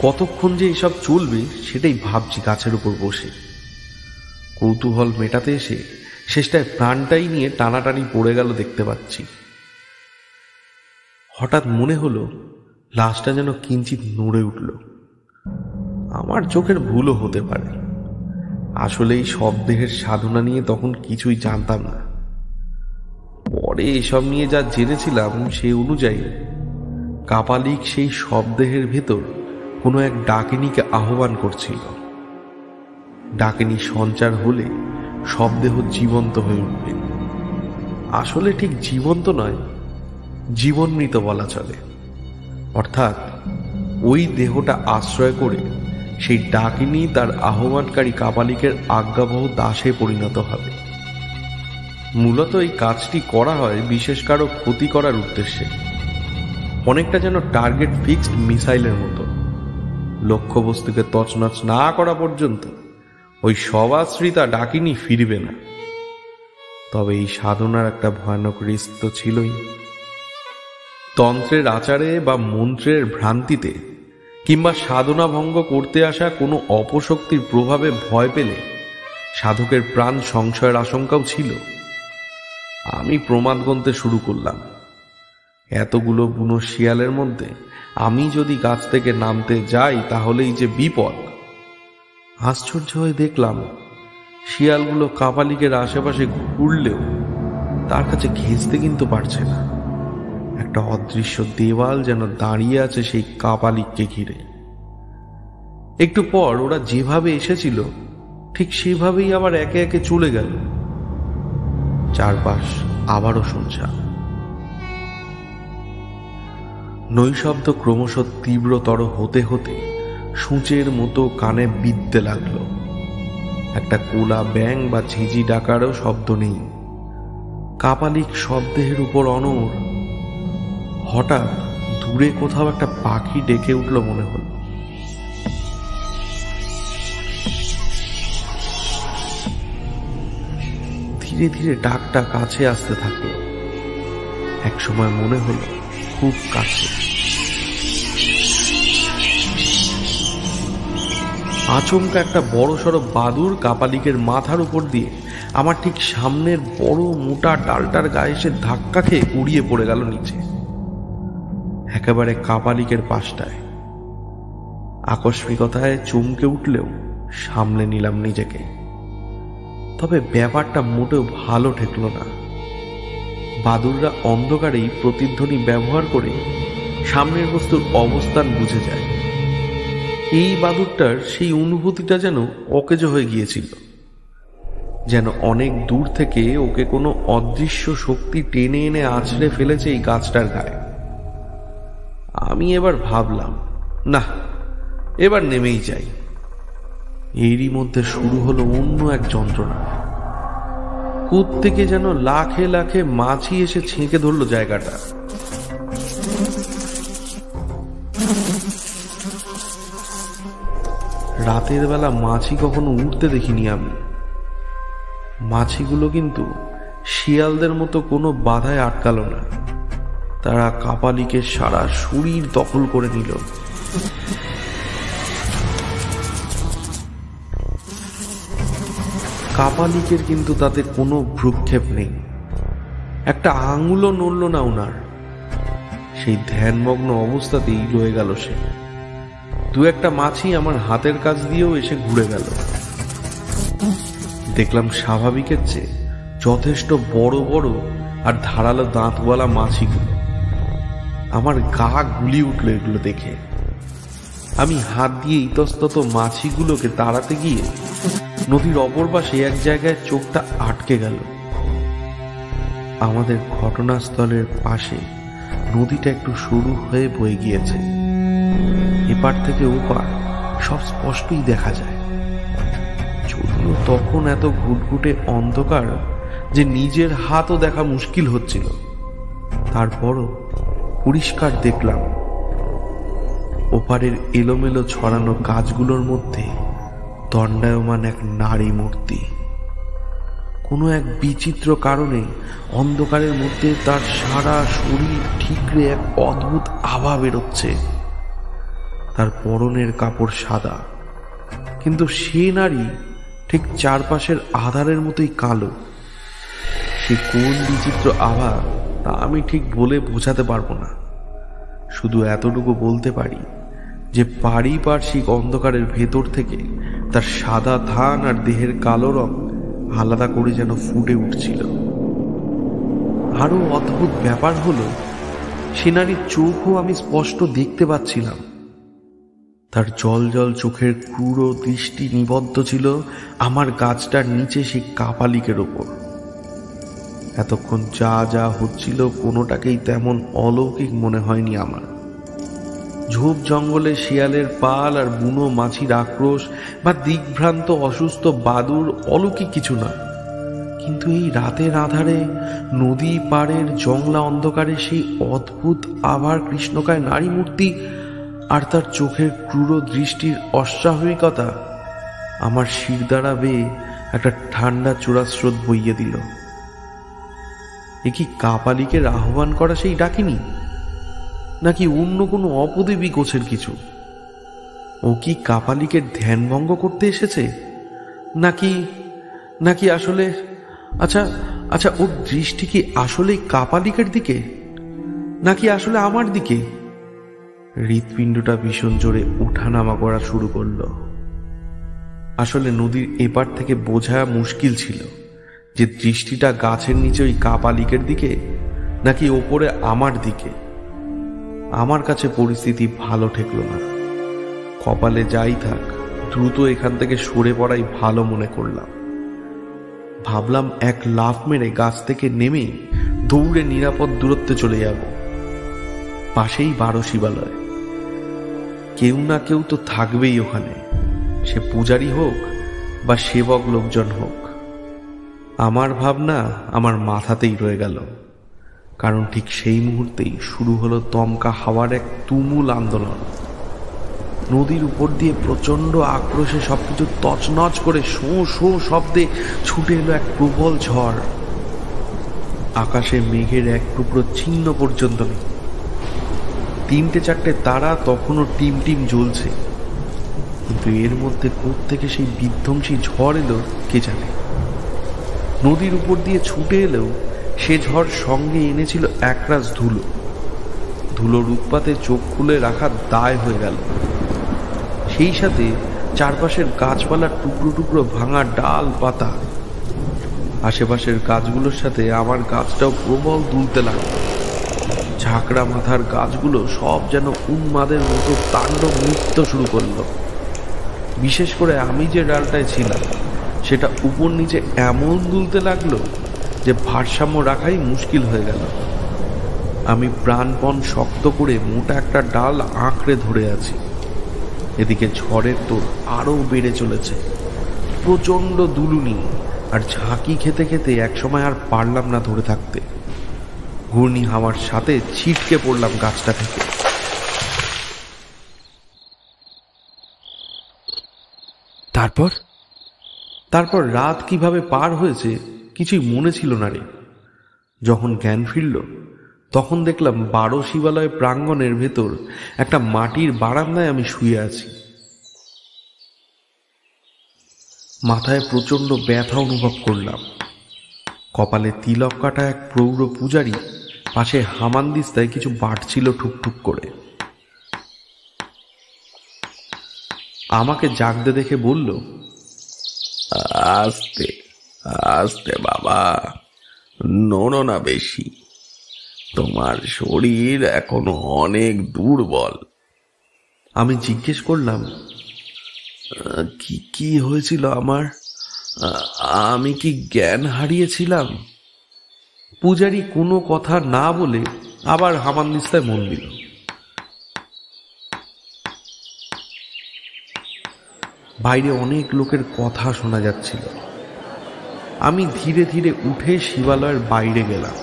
কতক্ষণ যে এসব চলবে সেটাই ভাবছি গাছের উপর বসে। কৌতূহল মেটাতে এসে শেষটায় প্রাণটাই নিয়ে টানাটানি পড়ে গেল দেখতে পাচ্ছি। হঠাৎ মনে হলো লাশটা যেন কিঞ্চিত নড়ে উঠল। আমার চোখের ভুলও হতে পারে, আসলে এই শবদেহের সাধনা নিয়ে তখন কিছুই জানতাম না। পরে এসব নিয়ে যা জেনেছিলাম সে অনুযায়ী কাপালিক সেই শবদেহের ভেতর কোনো এক ডাকিনীকে আহ্বান করছিল। ডাকিনী সঞ্চার হলে শবদেহ জীবন্ত হয়ে উঠবে। আসলে ঠিক জীবন্ত নয়, জীবনমৃত বলা চলে। অর্থাৎ ওই দেহটা আশ্রয় করে সেই ডাকিনী তার আহ্বানকারী কাপালিকের আজ্ঞাবহ দাসে পরিণত হবে। মূলত এই কাজটি করা হয় বিশেষ কারো ক্ষতি করার উদ্দেশ্যে, অনেকটা যেন টার্গেট ফিক্সড মিসাইলের মতো। লক্ষ্যবস্তুকে তছনছ না করা পর্যন্ত ওই সবাশ্রিতা ডাকিনী ফিরবে না। তবে এই সাধনার একটা ভয়ানক রিস্ক তো ছিলই। তন্ত্রের আচারে বা মন্ত্রের ভ্রান্তিতে কিংবা সাধনা ভঙ্গ করতে আসা কোনো অপশক্তির প্রভাবে ভয় পেলে সাধকের প্রাণ সংশয়ের আশঙ্কাও ছিল। আমি প্রমাদ গুনতে শুরু করলাম। এতগুলো বুনো শিয়ালের মধ্যে আমি যদি গাছ থেকে নামতে যাই তাহলেই যে বিপদ। আশ্চর্য হয়ে দেখলাম শিয়ালগুলো কাপালিকের আশেপাশে ঘুরলেও তার কাছে ঘেঁষতে কিন্তু পারছে না। একটা অদৃশ্য দেওয়াল যেন দাঁড়িয়ে আছে সেই কাপালিককে ঘিরে। একটু পর ওরা যেভাবে এসেছিল ঠিক সেভাবেই আবার একে একে চলে গেল। চারপাশ আবারও শুনশান। নৈশব্দ ক্রমশ তীব্রতর হতে হতে সূচের মতো কানে বিঁধতে লাগলো। একটা কোলা ব্যাং বা ঝিঝি ডাকারও শব্দ নেই। কাপালিক শবদেহের উপর অনড়। হঠাৎ দূরে কোথাও একটা পাখি ডেকে উঠল মনে হল। ধীরে ধীরে ডাকটা কাছে আসতে থাকলো। একসময় মনে হলো খুব কাছে। আচমকা একটা বড়সড় বাদুড় কাপালিকের মাথার উপর দিয়ে আমার ঠিক সামনের বড় মোটা ডালটার গায়ে এসে ধাক্কা খেয়ে উড়িয়ে পড়ে গেল নিচে, একেবারে কাপালিকের পাশটায়। আকস্মিকতায় চমকে উঠলেও সামলে নিলাম নিজেকে। তবে ব্যাপারটা মোটেও ভালো ঠেকল না। বাদুড়রা অন্ধকারেই প্রতিধ্বনি ব্যবহার করে সামনের বস্তুর অবস্থান বুঝে যায়। এই বাদুড়টার সেই অনুভূতিটা যেন অকেজো হয়ে গিয়েছিল, যেন অনেক দূর থেকে ওকে কোনো অদৃশ্য শক্তি টেনে এনে আছড়ে ফেলেছে এই গাছটার গায়ে। আমি এবার ভাবলাম, না, এবার নেমেই যাই। এরই মধ্যে শুরু হলো অন্য এক যন্ত্রণা। কুদ থেকে যেন লাখে লাখে মাছি এসে ছেঁকে ধরলো জায়গাটা। রাতের বেলা মাছি কখনো উঠতে দেখিনি আমি। মাছিগুলো কিন্তু শিয়ালদের মতো কোনো বাধায় আটকালো না। তারা কাপালিকের সারা শরীর দখল করে নিল। কাপালিকের কিন্তু তাতে কোনো ভ্রুক্ষেপ নেই। একটা আঙুলও নড়ল না ওনার। সেই ধ্যানমগ্ন অবস্থাতেই রয়ে গেল সে। দু একটা মাছি আমার হাতের কাছ দিয়েও এসে ঘুরে গেল। দেখলাম স্বাভাবিকের চেয়ে যথেষ্ট বড় বড় আর ধারালো দাঁতওয়ালা মাছিগুলো। আমার গা গুলি উঠল এগুলো দেখে। আমি হাত দিয়ে ইতস্তত মাছিগুলোকে তাড়াতে গিয়ে নদীর অপর পাশে এক জায়গায় চোখটা আটকে গেল। আমাদের ঘটনাস্থলের পাশে নদীটা একটু সরু হয়ে বয়ে গিয়েছে। এপার থেকে ওপার সব স্পষ্টই দেখা যায়। যদিও তখন এত ঘুটঘুটে অন্ধকার যে নিজের হাতও দেখা মুশকিল হচ্ছিল, তারপরও পরিষ্কার দেখলাম ওপারের এলোমেলো ছড়ানো গাছগুলোর মধ্যে দণ্ডায়মান এক নারী মূর্তি। কোনো এক বিচিত্র কারণে অন্ধকারের মধ্যে তার সারা শরীর ঠিকরে এক অদ্ভুত আভা বেরোচ্ছে। তার পরনের কাপড় সাদা, কিন্তু সে নারী ঠিক চারপাশের আধারের মতোই কালো। সে কোন বিচিত্র আভা তা আমি ঠিক বলে বোঝাতে পারবো না। শুধু এতটুকু বলতে পারি যে পারিপার্শ্বিক অন্ধকারের ভেতর থেকে তার সাদা থান আর দেহের কালো রং আলাদা করে যেন ফুটে উঠছিল। আরো অদ্ভুত ব্যাপার হলো, সে নারীর চোখও আমি স্পষ্ট দেখতে পাচ্ছিলাম। তার জল জল চোখের ক্রূর দৃষ্টি নিবদ্ধ ছিল আমার গাছটার নিচে সেই কাপালিকের ওপর। এতক্ষণ যা যা হচ্ছিল কোনোটাকেই তেমন অলৌকিক মনে হয়নি আমার। ঝোপ জঙ্গলে শিয়ালের পাল আর বুনো মাছির আক্রোশ বা দিকভ্রান্ত অসুস্থ বাদুর অলৌকিক কিছু না, কিন্তু এই রাতের আধারে নদী পাড়ের জংলা অন্ধকারে সেই অদ্ভুত আভার কৃষ্ণকায় নারী মূর্তি আর তার চোখের ক্রূর দৃষ্টির অস্বাভাবিকতা আমার শিরদাঁড়া বেয়ে একটা ঠান্ডা চূড়াস্রোত বইয়ে দিল। এ কি কাপালিকের আহ্বান করা সেই ডাকিনি, নাকি অন্য কোনো অপদেবী গোছের কিছু? ও কি কাপালিকের ধ্যানভঙ্গ করতে এসেছে, নাকি নাকি আসলে আচ্ছা আচ্ছা ওর দৃষ্টি কি আসলে কাপালিকের দিকে, নাকি আসলে আমার দিকে? হৃৎপিণ্ডটা ভীষণ জোরে ওঠানামা করা শুরু করলো। আসলে নদীর এপার থেকে বোঝা মুশকিল ছিল যে দৃষ্টিটা গাছের নিচে ওই কাপালিকের দিকে নাকি ওপরে আমার দিকে। আমার কাছে পরিস্থিতি ভালো ঠেকল না। কপালে যাই থাক, দ্রুত এখান থেকে সরে পড়াই ভালো মনে করলাম। ভাবলাম এক লাফ মেরে গাছ থেকে নেমে দৌড়ে নিরাপদ দূরত্বে চলে যাব। পাশেই 12 শিবালয়, কেউ না কেউ তো থাকবেই ওখানে, সে পূজারি হোক বা সেবক লোকজন হোক। আমার ভাবনা আমার মাথাতেই রয়ে গেল, কারণ ঠিক সেই মুহূর্তেই শুরু হলো দমকা হাওয়ার এক তুমুল আন্দোলন। নদীর উপর দিয়ে প্রচন্ড আক্রোশে সবকিছু তছনছ করে শোঁ শোঁ শব্দে ছুটে এলো এক প্রবল ঝড়। আকাশে মেঘের এক টুকরো চিহ্ন পর্যন্ত নেই। 3-4টে তারা তখনও টিম টিম জ্বলছে, কিন্তু এর মধ্যে কোত্থেকে সেই বিধ্বংসী ঝড় এলো কে জানে। নদীর উপর দিয়ে ছুটে এলেও সে ঝড় সঙ্গে এনেছিল একরাশ ধুলো। ধুলোর উৎপাতে চোখ খুলে রাখার দায় হয়ে গেল। সেই সাথে চারপাশের গাছপালার টুকরো টুকরো ভাঙা ডাল পাতা। আশেপাশের গাছগুলোর সাথে আমার গাছটাও প্রবল দুলতে লাগলো। ঝাঁকড়া মাথার গাছগুলো সব যেন উন্মাদের মতো তাণ্ডব নৃত্য শুরু করলো। বিশেষ করে আমি যে ডালটায় ছিলাম সেটা উপর নিচে এমন দুলতে লাগলো যে ভারসাম্য রাখাই মুশকিল হয়ে গেল। আমি প্রাণপণ শক্ত করে মোটা একটা ডাল আঁকড়ে ধরে আছি। এদিকে ঝড়ের তোর আরো বেড়ে চলেছে। প্রচন্ড দুলুনি আর ঝাঁকি খেতে খেতে একসময় আর পারলাম না ধরে থাকতে। ঘূর্ণি হাওয়ার সাথে ছিটকে পড়লাম গাছটা থেকে। তারপর রাত কিভাবে পার হয়েছে কিছুই মনে ছিল না রে। যখন জ্ঞান ফিরল তখন দেখলাম 12 শিবালয় প্রাঙ্গণের ভেতর একটা মাটির বারান্দায় আমি শুয়ে আছি। মাথায় প্রচন্ড ব্যথা অনুভব করলাম। কপালে তিলক কাটা এক প্রৌঢ় পূজারী পাশে হামানদিস্তায় কিছু বাড়ছিল ঠুকঠুক করে। আমাকে জাগতে দেখে বলল, আস্তে আস্তে বাবা, নড়ো না বেশি, তোমার শরীর এখনো অনেক দুর্বল। আমি জিজ্ঞেস করলাম, কি হয়েছিল আমার? আমি কি জ্ঞান হারিয়েছিলাম? পূজারী কোনো কথা না বলে আবার হামানদিস্তায় মন দিল। বাইরে অনেক লোকের কথা শোনা যাচ্ছিল। আমি ধীরে ধীরে উঠে শিবালয়ের বাইরে গেলাম।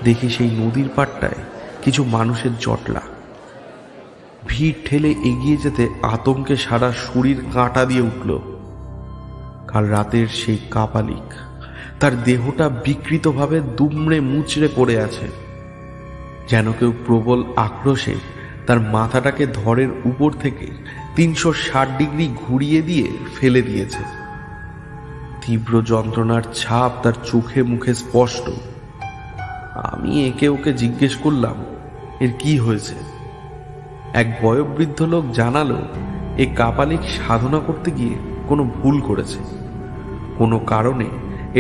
দেখি সেই নদীর পাড়টায় কিছু মানুষের জটলা। ভিড় ঠেলে এগিয়ে যেতে আতঙ্কে সারা শরীর কাঁটা দিয়ে উঠল। কাল রাতের সেই কাপালিক, তার দেহটা বিকৃতভাবে দুমড়ে মুচড়ে পড়ে আছে, যেন কেউ প্রবল আক্রোশে তার মাথাটাকে ধরের উপর থেকে 360 ডিগ্রি ঘুরিয়ে দিয়ে ফেলে দিয়েছে। তীব্র যন্ত্রণার ছাপ তার চোখে মুখে স্পষ্ট। আমি একে ওকে জিজ্ঞেস করলাম, এর কি হয়েছে? এক বয়োবৃদ্ধ লোক জানালো, এ কাপালিক সাধনা করতে গিয়ে কোনো ভুল করেছে, কোনো কারণে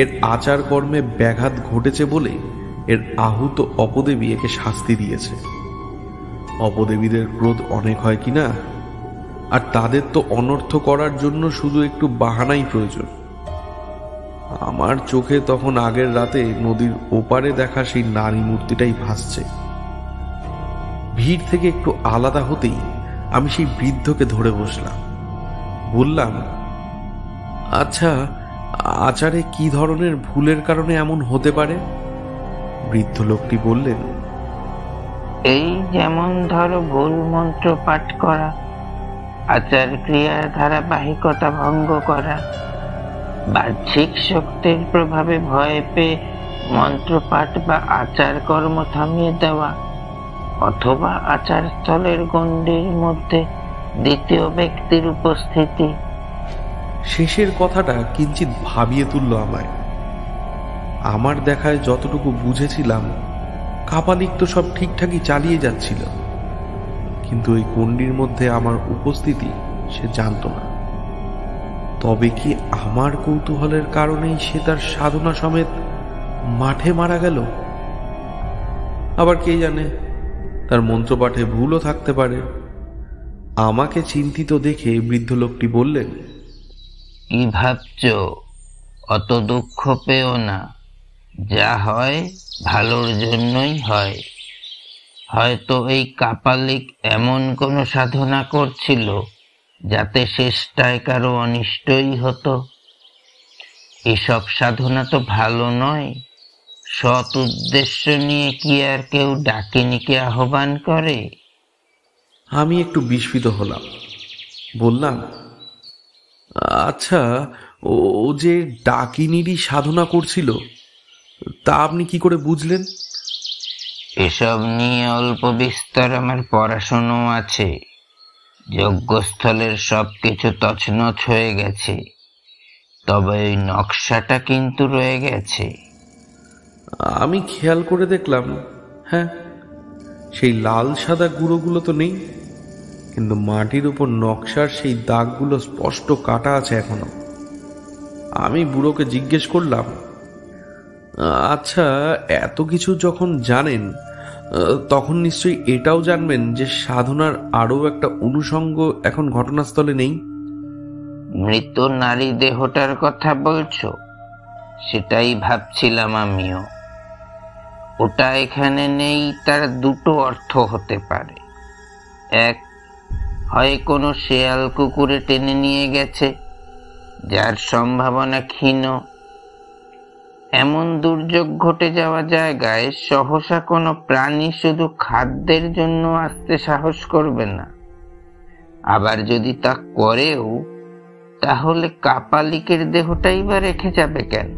এর আচার কর্মে ব্যাঘাত ঘটেছে বলে এর আহুত অপদেবী একে শাস্তি দিয়েছে। অপদেবীদের ক্রোধ অনেক হয় কিনা, আর তাদের তো অনর্থ করার জন্য শুধু একটু বাহানাই প্রয়োজন। আমার চোখে তখন আগের রাতে নদীর ওপারে দেখা সেই নারী মূর্তিটাই ভাসছে। ভিড় থেকে একটু আলাদা হতেই আমি সেই বৃদ্ধকে ধরে বসলাম। বললাম, আচ্ছা, আচারে কি ধরনের ভুলের কারণে এমন হতে পারে? বৃদ্ধ লোকটি বললেন, এই যেমন ধরো ভুল মন্ত্র পাঠ করা, আচার ক্রিয়ার ধারাবাহিকতা ভঙ্গ করা, বাহ্যিক শক্তির প্রভাবে ভয় পেয়ে মন্ত্রপাঠ বা আচার কর্ম থামিয়ে দেওয়া, অথবা আচার স্থলের গণ্ডির মধ্যে দ্বিতীয় ব্যক্তির উপস্থিতি। শেষের কথাটা কিঞ্চিত ভাবিয়ে তুলল আমায়। আমার দেখায় যতটুকু বুঝেছিলাম, কাপালিক তো সব ঠিকঠাকই চালিয়ে যাচ্ছিল, কিন্তু ওই গণ্ডির মধ্যে আমার উপস্থিতি সে জানত না। তবে কি আমার কৌতূহলের কারণেই সে তার সাধনা সমেত মাঠে মারা গেল? আবার কে জানে, তার মন্ত্রপাঠে ভুলও থাকতে পারে। আমাকে চিন্তিত দেখে বৃদ্ধ লোকটি বললেন, কি ভাবছ? অত দুঃখ পেও না, যা হয় ভালোর জন্যই হয়। হয়তো এই কাপালিক এমন কোনো সাধনা করছিল যাতে শেষটায় কারো অনিষ্টই হতো। এসব সাধনা তো ভালো নয়। সৎ উদ্দেশ্য নিয়ে কি আর কেউ ডাকিনীকে আহ্বান করে? আমি একটু বিস্মিত হলাম। বললাম, আচ্ছা, ও যে ডাকিনীরই সাধনা করছিল, তা আপনি কি করে বুঝলেন? এসব নিয়ে অল্প বিস্তর আমার পড়াশুনো আছে। যজ্ঞস্থলের সবকিছু তছনছ হয়ে গেছে, তবে ওই নকশাটা কিন্তু রয়ে গেছে। আমি খেয়াল করে দেখলাম, হ্যাঁ, সেই লাল সাদা গুঁড়োগুলো তো নেই, কিন্তু মাটির উপর নকশার সেই দাগগুলো স্পষ্ট কাটা আছে এখনো। আমি বুড়োকে জিজ্ঞেস করলাম, আচ্ছা, এত কিছু যখন জানেন, তখন নিশ্চয়ই এটাও জানবেন যে সাধনার আরো একটা অনুষঙ্গ এখন ঘটনাস্থলে নেই। মৃত নারী দেহটার কথা বলছো? সেটাই ভাবছিলাম আমিও। ওটা এখানে নেই, তার দুটো অর্থ হতে পারে। এক, হয় কোনো শেয়াল কুকুরে টেনে নিয়ে গেছে, যার সম্ভাবনা ক্ষীণ। এমন দুর্যোগ ঘটে যাওয়া জায়গায় সহসা কোনো প্রাণী শুধু খাদ্যের জন্য আসতে সাহস করবে না। আবার যদি তা করেও, তাহলে কাপালিকের দেহটাই বা রেখে যাবে কেন?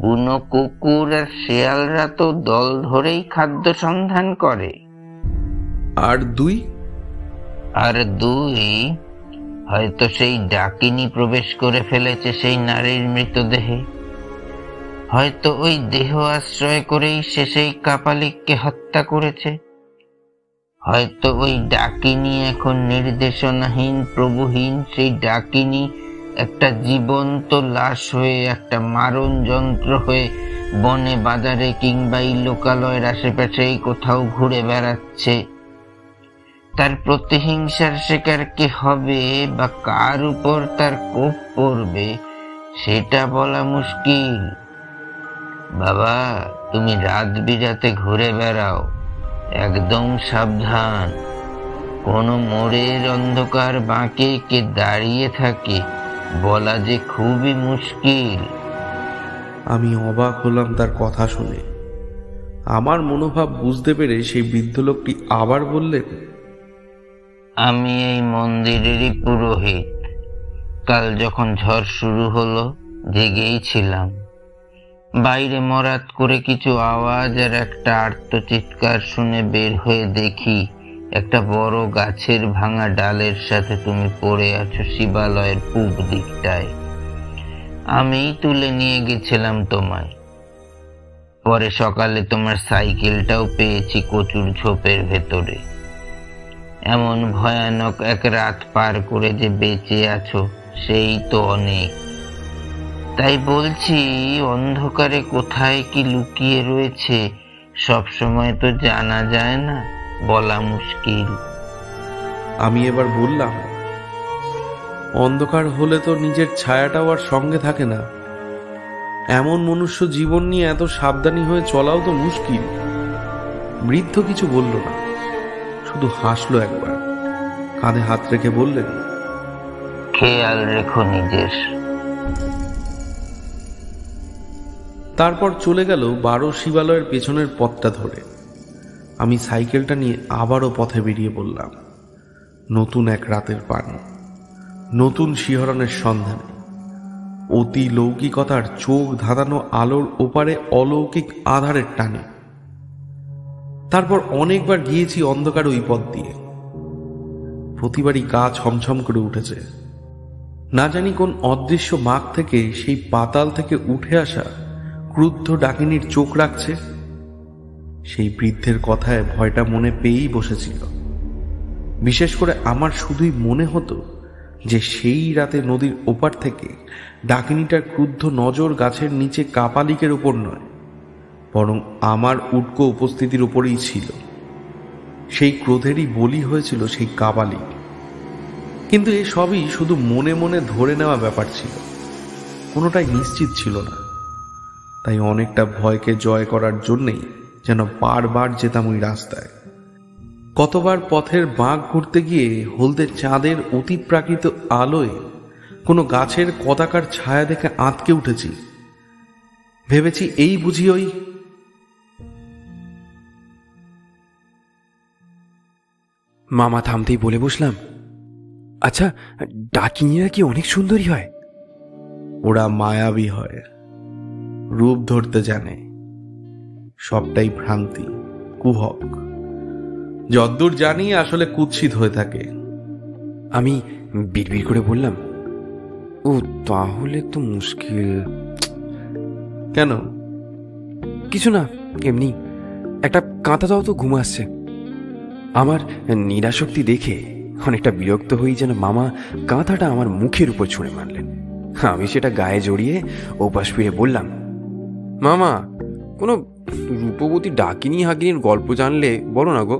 বুনো কুকুর আর শেয়ালরা তো দল ধরেই খাদ্য সন্ধান করে। আর দুই, হয়তো সেই ডাকিনী প্রবেশ করে ফেলেছে সেই নারীর মৃতদেহে। হয়তো ওই দেহ আশ্রয় করেই সে সেই কাপালিককে হত্যা করেছে। হয়তো ওই ডাকিনী এখন নির্দেশনাহীন, প্রভুহীন সেই ডাকিনী একটা জীবন্ত লাশ হয়ে, একটা মারণ যন্ত্র হয়ে বনে বাজারে কিংবা এই লোকালয়ের আশেপাশেই কোথাও ঘুরে বেড়াচ্ছে। তার প্রতিহিংসার শিকার কে হবে বা কার উপর তার কোপ পড়বে, সেটা বলা মুশকিল। বাবা, তুমি রাত বিরাতে ঘুরে বেড়াও, একদম সাবধান। কোনো মোড়ের অন্ধকার বাঁকে কে দাঁড়িয়ে থাকে বলা যে খুবই মুশকিল। আমি অবাক হলাম তার কথা শুনে। আমার মনোভাব বুঝতে পেরে সেই বৃদ্ধ লোকটি আবার বললেন, আমি এই মন্দিরেরই পুরোহিত। কাল যখন ঝড় শুরু হলো, জেগেই ছিলাম। বাইরে মরাত করে কিছু আওয়াজ আর একটা আর্তচিৎকার শুনে বের হয়ে দেখি একটা বড় গাছের ভাঙা ডালের সাথে তুমি পড়ে আছো শিবালয়ের পূব দিকটায়। আমিই তুলে নিয়ে গেছিলাম তোমায়। পরে সকালে তোমার সাইকেলটাও পেয়েছি কচুর ঝোপের ভেতরে। এমন ভয়ানক এক রাত পার করে যে বেঁচে আছো সেই তো অনেক। তাই বলছি, অন্ধকারে কোথায় কি লুকিয়ে রয়েছে সব সময় তো জানা যায় না, বলা মুশকিল। আমি এবার বললাম, অন্ধকার হলে তো নিজের ছায়াটাও আর সঙ্গে থাকে না। এমন মনুষ্য জীবন নিয়ে এত সাবধানী হয়ে চলাও তো মুশকিল। বৃদ্ধ কিছু বলল না, শুধু হাসলো একবার, কাঁধে হাত রেখে বললেন, খেয়াল রেখো নিজের। তারপর চলে গেল 12 শিবালয়ের পেছনের পথটা ধরে। আমি সাইকেলটা নিয়ে আবারও পথে বেরিয়ে পড়লাম, নতুন এক রাতের পানে, নতুন শিহরণের সন্ধানে, অতি লৌকিকতার চোখ ধাঁধানো আলোর ওপারে অলৌকিক আধারের টানে। তারপর অনেকবার গিয়েছি অন্ধকার ওই পথ দিয়ে, প্রতিবারই গা ছমছম করে উঠেছে। না জানি কোন অদৃশ্য মাগ থেকে সেই পাতাল থেকে উঠে আসা ক্রুদ্ধ ডাকিনীর চোখ রাখছে। সেই বৃদ্ধের কথায় ভয়টা মনে পেয়েই বসেছিল। বিশেষ করে আমার শুধুই মনে হতো যে সেই রাতে নদীর ওপার থেকে ডাকিনীটার ক্রুদ্ধ নজর গাছের নিচে কাপালিকের উপর নয়, বরং আমার উটকো উপস্থিতির উপরেই ছিল। সেই ক্রোধেরই বলি হয়েছিল সেই কাপালিক। কিন্তু এ সবই শুধু মনে মনে ধরে নেওয়া ব্যাপার ছিল, কোনোটাই নিশ্চিত ছিল না। তাই অনেকটা ভয়কে জয় করার জন্যেই যেন বারবার যেতাম ওই রাস্তায়। কতবার পথের বাঁক ঘুরতে গিয়ে হলদে চাঁদের অতিপ্রাকৃত আলোয় কোনো গাছের কদাকার ছায়া দেখে আঁতকে উঠেছি, ভেবেছি এই বুঝি ওই। মামা থামতেই বলে বসলাম, আচ্ছা, ডাকিনীরা কি অনেক সুন্দরী হয়? ওরা মায়াবী হয়, রূপ ধরতে জানে। সবটাই ভ্রান্তি, কুহক। যদ্দূর জানি আসলে কুৎসিত হয়ে থাকে। আমি বিড়বিড় করে বললাম, ও তাহলে তো মুশকিল। কেন? কিছু না, এমনি একটা কাঁথা দাও তো, ঘুম আসছে। আমার নিরাশক্তি দেখে অনেকটা বিরক্ত হই যেন মামা কাঁথাটা আমার মুখের উপর ছুঁড়ে মারলেন। আমি সেটা গায়ে জড়িয়ে ওপাশ ফিরে বললাম, মামা, কোনো রূপবতী ডাকিনী হাকিনীর গল্প জানলে বলো না গো।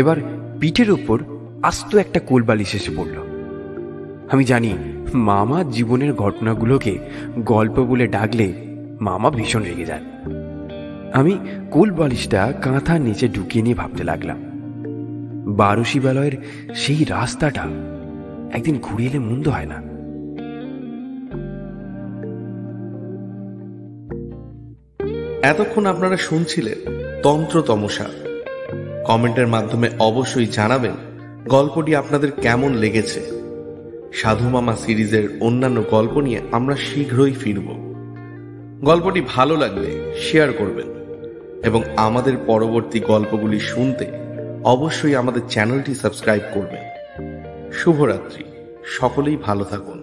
এবার পিঠের উপর আস্ত একটা কোলবালিশ এসে পড়ল। আমি জানি মামা জীবনের ঘটনাগুলোকে গল্প বলে ডাকলে মামা ভীষণ রেগে যান। আমি কোলবালিশটা কাঁথার নিচে ঢুকিয়ে নিয়ে ভাবতে লাগলাম, 12 শিবালয়ের সেই রাস্তাটা একদিন ঘুরে এলে মন্দ হয় না। এতক্ষণ আপনারা শুনছিলেন তন্ত্র তমসা। কমেন্টের মাধ্যমে অবশ্যই জানাবেন গল্পটি আপনাদের কেমন লেগেছে। সাধু মামা সিরিজের অন্যান্য গল্প নিয়ে আমরা শীঘ্রই ফিরব। গল্পটি ভালো লাগলে শেয়ার করবেন এবং আমাদের পরবর্তী গল্পগুলি শুনতে অবশ্যই আমাদের চ্যানেলটি সাবস্ক্রাইব করবেন। শুভরাত্রি, সকলেই ভালো থাকুন।